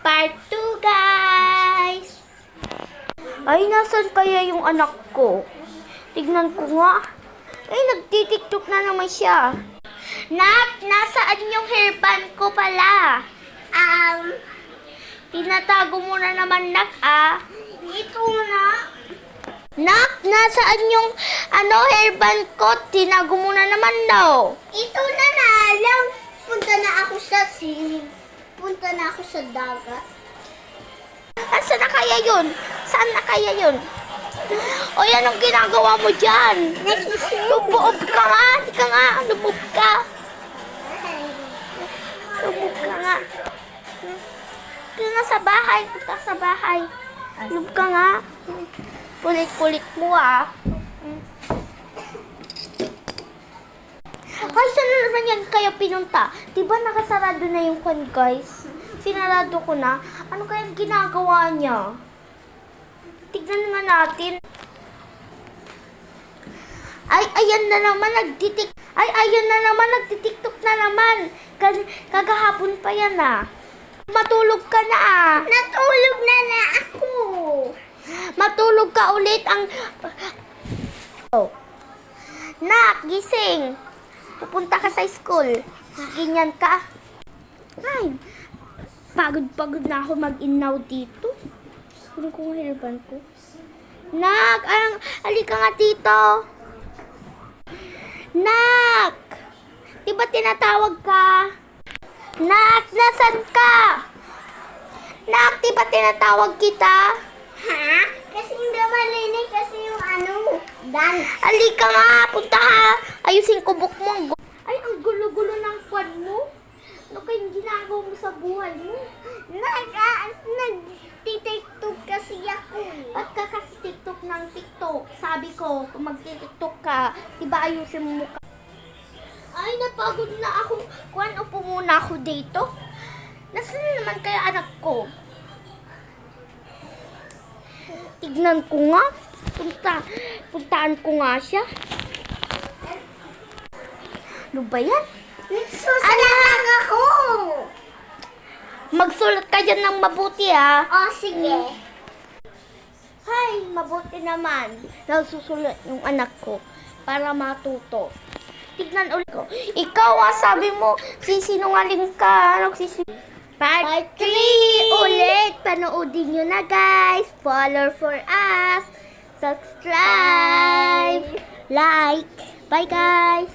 Part 2, guys! Ay, nasan kaya yung anak ko? Tignan ko nga. Ay, nagtitiktok na naman siya. Nak, nasaan yung hairband ko pala? Tinatago mo na naman, Nak, Ito na. Nak, nasaan yung hairband ko? Tinago mo na naman daw. Ito na lang. Punta na ako sa swimming. Punta na ako sa dagat. Saan na kaya yun? Saan na kaya yun? O yan ang ginagawa mo dyan. Luboob ka nga. Di ka nga. Luboob ka. Luboob ka nga. Punta nga sa bahay. Punta sa bahay. Luboob ka nga. Kulit-kulit mo Ay, saan na naman yan kaya pinunta? Diba nakasarado na yung kwan, guys? Sinarado ko na. Ano kayang ginagawa niya? Tignan nga natin. Ay, ayan na naman nagtitiktok na naman. Kagahapon pa yan, Matulog ka na, Natulog na ako. Matulog ka ulit Nak, gising. Pupunta ka sa school. Ganyan ka. Ay, pagod na ako mag-inaw dito. Kunin ko ang hairband ko. Nak, halika nga dito. Nak, di ba tinatawag ka? Nak, nasan ka? Nak, di ba tinatawag kita? Ha? Kasi hindi malinig kasi yung dance. Halika nga, punta ka. Ayusin ko book mo. Ay, ang gulo-gulo ng kwan mo. Ano kayong ginagawa mo sa buhay mo? Nag-tiktok kasi ako. Ba't ka kasi TikTok ng TikTok? Sabi ko, kung mag-TikTok ka, diba ayusin mo mukha? Ay, napagod na ako. Kwan, upo muna ako dito. Nasaan na naman kaya anak ko? Tignan ko nga. Puntaan ko nga siya. Ano ba yan? Susulat ako. Magsulat ka dyan ng mabuti, Sige. Hay, mabuti naman. Nagsusulat yung anak ko para matuto. Tignan ulit ko. Ikaw, sabi mo, sisinungaling ka. Part 3 ulit. Panoodin nyo na, guys. Follow for us. Subscribe. Like. Bye, guys.